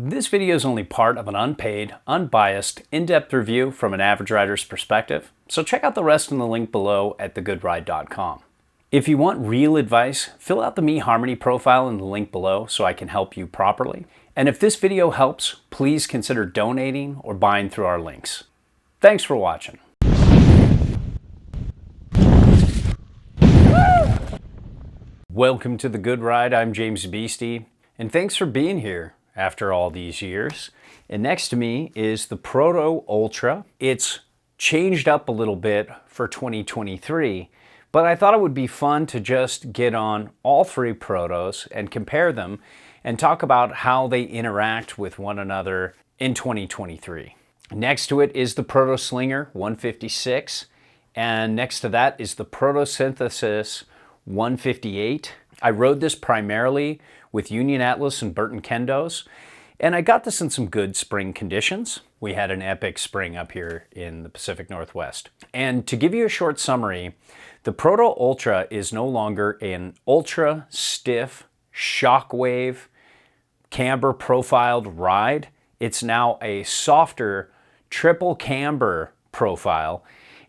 This video is only part of an unpaid, unbiased, in-depth review from an average rider's perspective, so check out the rest in the link below at thegoodride.com. If you want real advice, fill out the Me Harmony profile in the link below so I can help you properly. And if this video helps, please consider donating or buying through our links. Thanks for watching. Welcome to The Good Ride. I'm James Beastie, and thanks for being here after all these years. And next to me is the Proto Ultra. It's changed up a little bit for 2023, but I thought it would be fun to just get on all three Protos and compare them and talk about how they interact with one another in 2023. Next to it is the Proto Slinger 156, and next to that is the Proto Synthesis 158. I rode this primarily with Union Atlas and Burton Kendos, and I got this in some good spring conditions. We had an epic spring up here in the Pacific Northwest. And to give you a short summary, the Proto Ultra is no longer an ultra stiff shockwave camber profiled ride. It's now a softer triple camber profile,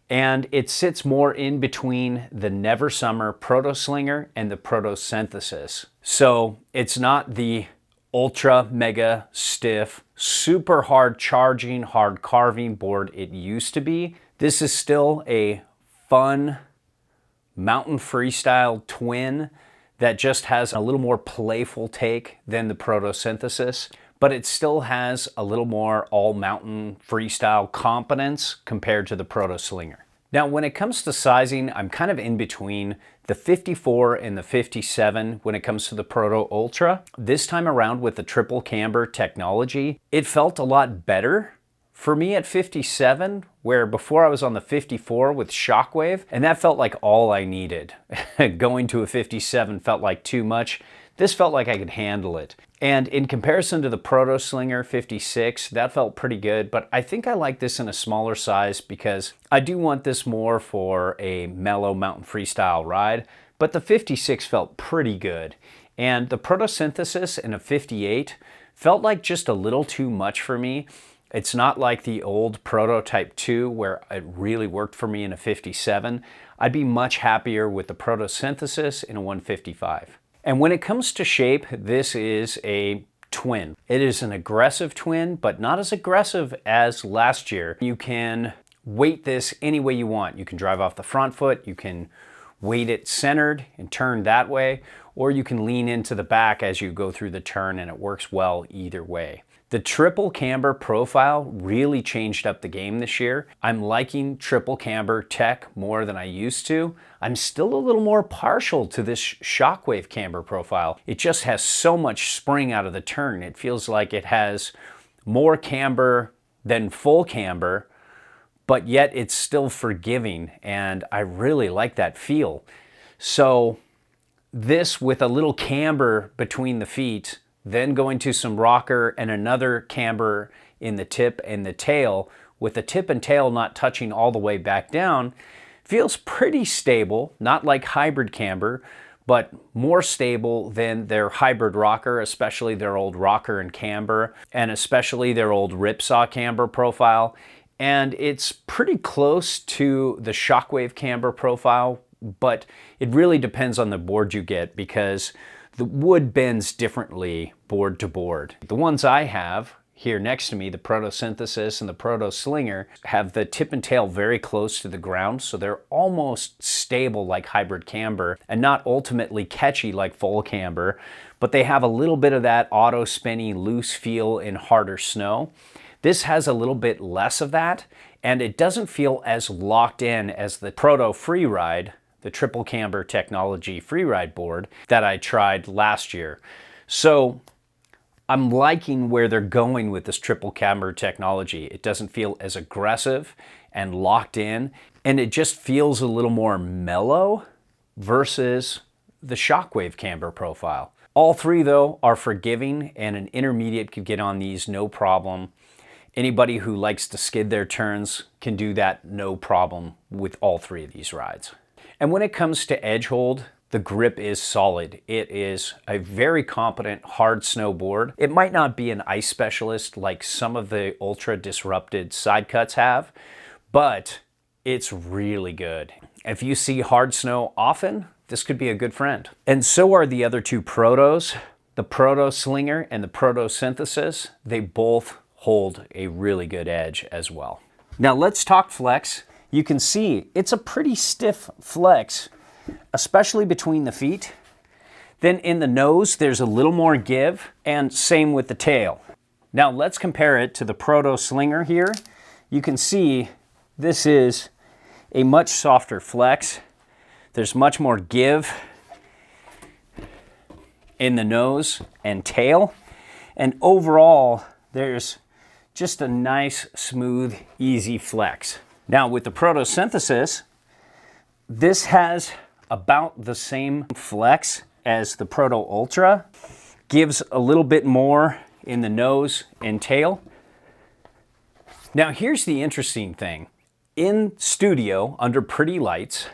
and it sits more in between the Never Summer Proto Slinger and the Proto Synthesis. So it's not the ultra mega stiff, super hard charging, hard carving board it used to be. This is still a fun mountain freestyle twin that just has a little more playful take than the Proto Synthesis, but it still has a little more all-mountain freestyle competence compared to the Proto Slinger. Now, when it comes to sizing, I'm kind of in between the 54 and the 57 when it comes to the Proto Ultra. This time around with the triple camber technology, it felt a lot better for me at 57, where before I was on the 54 with Shockwave, and that felt like all I needed. Going to a 57 felt like too much. This felt like I could handle it. And in comparison to the Proto Slinger 56, that felt pretty good, but I think I like this in a smaller size because I do want this more for a mellow mountain freestyle ride, but the 56 felt pretty good. And the Proto Synthesis in a 58 felt like just a little too much for me. It's not like the old Prototype 2 where it really worked for me in a 57. I'd be much happier with the Proto Synthesis in a 155. And when it comes to shape, this is a twin. It is an aggressive twin, but not as aggressive as last year. You can weight this any way you want. You can drive off the front foot, you can weight it centered and turn that way, or you can lean into the back as you go through the turn, and it works well either way. The triple camber profile really changed up the game this year. I'm liking triple camber tech more than I used to. I'm still a little more partial to this shockwave camber profile. It just has so much spring out of the turn. It feels like it has more camber than full camber, but yet it's still forgiving, and I really like that feel. So this with a little camber between the feet, then going to some rocker and another camber in the tip and the tail, with the tip and tail not touching all the way back down, feels pretty stable, not like hybrid camber, but more stable than their hybrid rocker, especially their old rocker and camber, and especially their old ripsaw camber profile. And it's pretty close to the shockwave camber profile, but it really depends on the board you get because the wood bends differently board to board. The ones I have here next to me, the Proto Synthesis and the Proto Slinger, have the tip and tail very close to the ground, so they're almost stable like hybrid camber and not ultimately catchy like full camber, but they have a little bit of that auto spinny loose feel in harder snow. This has a little bit less of that, and it doesn't feel as locked in as the Proto Freeride, the triple camber technology freeride board that I tried last year. So I'm liking where they're going with this triple camber technology. It doesn't feel as aggressive and locked in, and it just feels a little more mellow versus the shockwave camber profile. All three though are forgiving, and an intermediate could get on these no problem. Anybody who likes to skid their turns can do that no problem with all three of these rides. And when it comes to edge hold, the grip is solid. It is a very competent hard snowboard. It might not be an ice specialist like some of the ultra disrupted side cuts have, but it's really good. If you see hard snow often, this could be a good friend. And so are the other two Protos, the Proto Slinger and the Proto Synthesis. They both hold a really good edge as well. Now let's talk flex. You can see it's a pretty stiff flex, especially between the feet. Then in the nose, there's a little more give, and same with the tail. Now let's compare it to the Proto Slinger here. You can see this is a much softer flex. There's much more give in the nose and tail. And overall, there's just a nice, smooth, easy flex. Now with the Proto Synthesis, this has about the same flex as the Proto Ultra. Gives a little bit more in the nose and tail. Now here's the interesting thing. In studio, under pretty lights,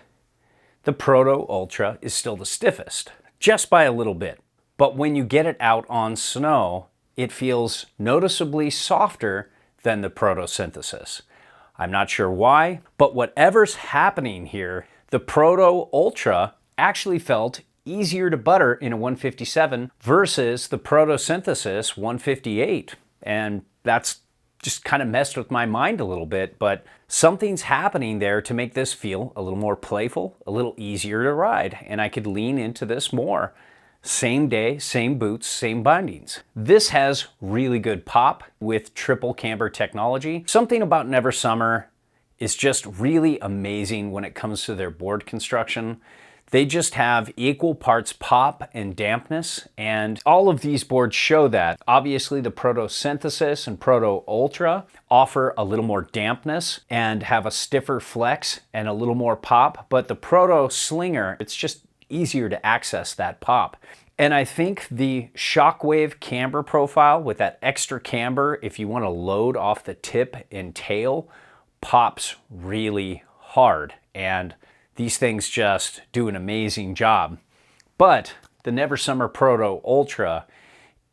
the Proto Ultra is still the stiffest, just by a little bit. But when you get it out on snow, it feels noticeably softer than the Proto Synthesis. I'm not sure why, but whatever's happening here, the Proto Ultra actually felt easier to butter in a 157 versus the Proto Synthesis 158. And that's just kind of messed with my mind a little bit, but something's happening there to make this feel a little more playful, a little easier to ride, and I could lean into this more. Same day, same boots, same bindings. This has really good pop with triple camber technology. Something about Never Summer is just really amazing when it comes to their board construction. They just have equal parts pop and dampness, and all of these boards show that. Obviously, the Proto Synthesis and Proto Ultra offer a little more dampness and have a stiffer flex and a little more pop, but the Proto Slinger, it's just easier to access that pop. And I think the Shockwave camber profile with that extra camber, if you want to load off the tip and tail, pops really hard. And these things just do an amazing job. But the Never Summer Proto Ultra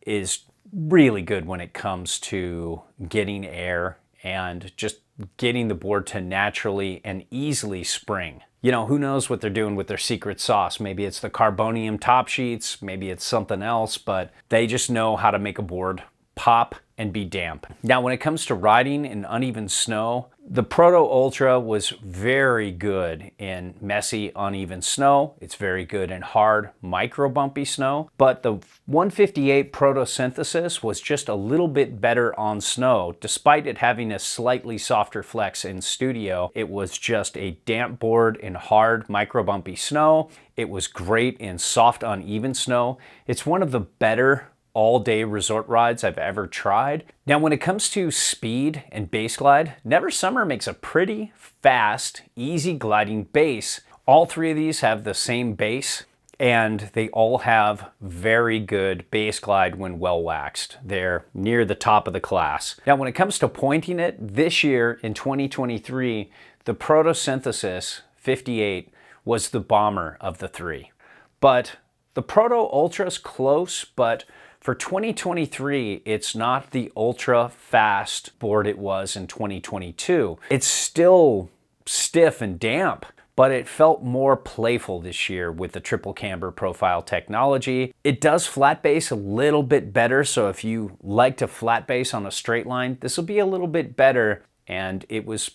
is really good when it comes to getting air and just getting the board to naturally and easily spring. You know, who knows what they're doing with their secret sauce. Maybe it's the carbonium top sheets, maybe it's something else, but they just know how to make a board pop and be damp. Now, when it comes to riding in uneven snow, the Proto Ultra was very good in messy, uneven snow. It's very good in hard, micro bumpy snow. But the 158 Proto Synthesis was just a little bit better on snow. Despite it having a slightly softer flex in studio, it was just a damp board in hard, micro bumpy snow. It was great in soft, uneven snow. It's one of the better all-day resort rides I've ever tried. Now, when it comes to speed and base glide, Never Summer makes a pretty fast, easy gliding base. All three of these have the same base, and they all have very good base glide when well waxed. They're near the top of the class. Now, when it comes to pointing it, this year in 2023, the Proto Synthesis 58 was the bomber of the three. But the Proto Ultra's close, but for 2023, it's not the ultra fast board it was in 2022. It's still stiff and damp, but it felt more playful this year with the triple camber profile technology. It does flat base a little bit better, so if you like to flat base on a straight line, this will be a little bit better, and it was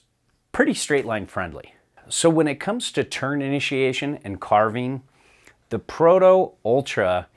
pretty straight line friendly. So when it comes to turn initiation and carving, the Proto Ultra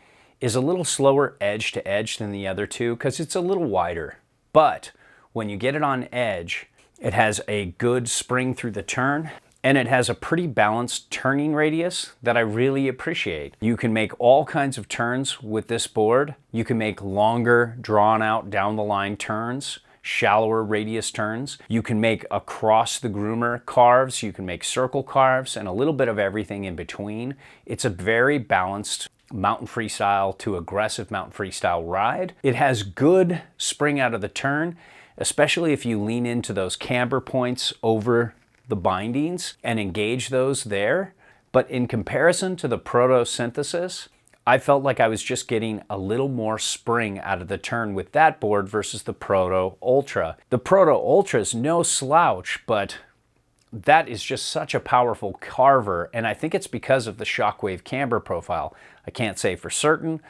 is a little slower edge to edge than the other two because it's a little wider. But when you get it on edge, it has a good spring through the turn, and it has a pretty balanced turning radius that I really appreciate. You can make all kinds of turns with this board. You can make longer, drawn out down the line turns, shallower radius turns. You can make across the groomer carves, you can make circle carves, and a little bit of everything in between. It's a very balanced mountain freestyle to aggressive mountain freestyle ride. It has good spring out of the turn, especially if you lean into those camber points over the bindings and engage those there. But in comparison to the Proto Synthesis, I felt like I was just getting a little more spring out of the turn with that board versus the Proto Ultra. The Proto Ultra is no slouch, but that is just such a powerful carver, and I think it's because of the Shockwave camber profile. I can't say for certain,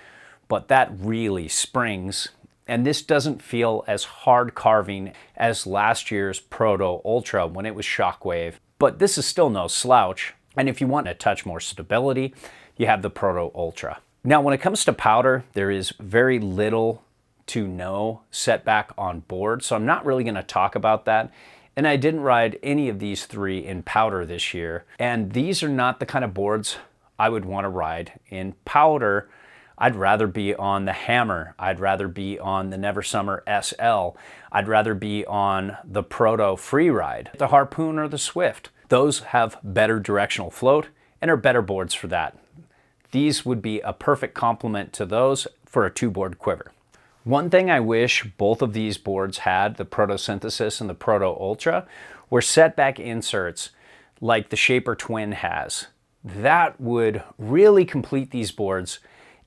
but that really springs, and this doesn't feel as hard carving as last year's Proto Ultra when it was Shockwave, but this is still no slouch, and if you want a touch more stability, you have the Proto Ultra. Now, when it comes to powder, there is very little to no setback on board, so I'm not really going to talk about that. And I didn't ride any of these three in powder this year. And these are not the kind of boards I would want to ride in powder. I'd rather be on the Hammer. I'd rather be on the Never Summer SL. I'd rather be on the Proto Freeride, the Harpoon or the Swift. Those have better directional float and are better boards for that. These would be a perfect complement to those for a two-board quiver. One thing I wish both of these boards had, the Proto Synthesis and the Proto Ultra, were setback inserts like the Shaper Twin has. That would really complete these boards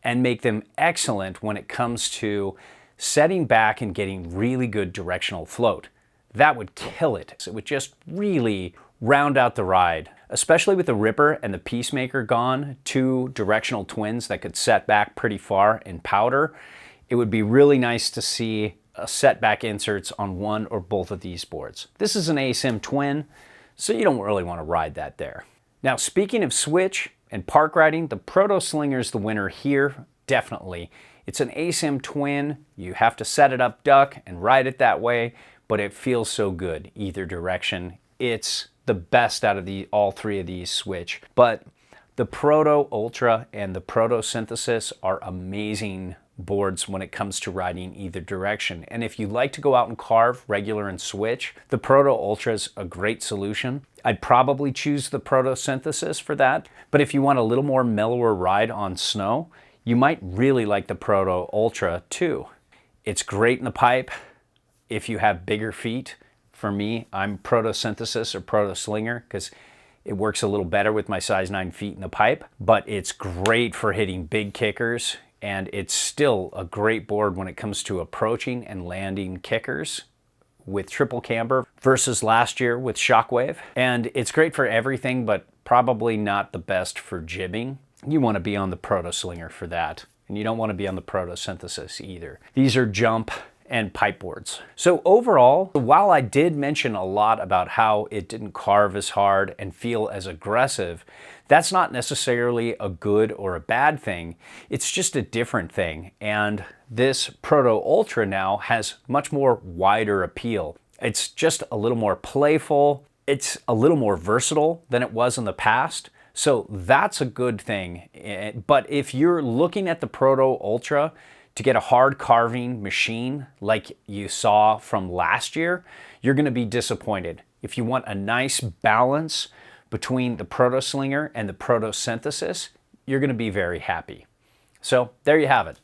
and make them excellent when it comes to setting back and getting really good directional float. That would kill it. It would just really round out the ride, especially with the Ripper and the Peacemaker gone, two directional twins that could set back pretty far in powder. It would be really nice to see setback inserts on one or both of these boards. This is an ASIM twin, so you don't really want to ride that there. Now, speaking of switch and park riding, the Proto Slinger is the winner here, definitely. It's an ASIM twin. You have to set it up duck and ride it that way, but it feels so good either direction. It's the best out of all three of these switch. But the Proto Ultra and the Proto Synthesis are amazing boards when it comes to riding either direction. And if you like to go out and carve regular and switch, the Proto Ultra is a great solution. I'd probably choose the Proto Synthesis for that. But if you want a little more mellower ride on snow, you might really like the Proto Ultra too. It's great in the pipe if you have bigger feet. For me, I'm Proto Synthesis or Proto Slinger because it works a little better with my size 9 feet in the pipe, but it's great for hitting big kickers. And it's still a great board when it comes to approaching and landing kickers with triple camber versus last year with Shockwave. And it's great for everything, but probably not the best for jibbing. You want to be on the Proto Slinger for that. And you don't want to be on the Proto Synthesis either. These are jump and pipe boards. So overall, while I did mention a lot about how it didn't carve as hard and feel as aggressive, that's not necessarily a good or a bad thing. It's just a different thing. And this Proto Ultra now has much more wider appeal. It's just a little more playful. It's a little more versatile than it was in the past. So that's a good thing. But if you're looking at the Proto Ultra to get a hard carving machine like you saw from last year, you're going to be disappointed. If you want a nice balance between the Proto Slinger and the Proto Synthesis, you're going to be very happy. So there you have it.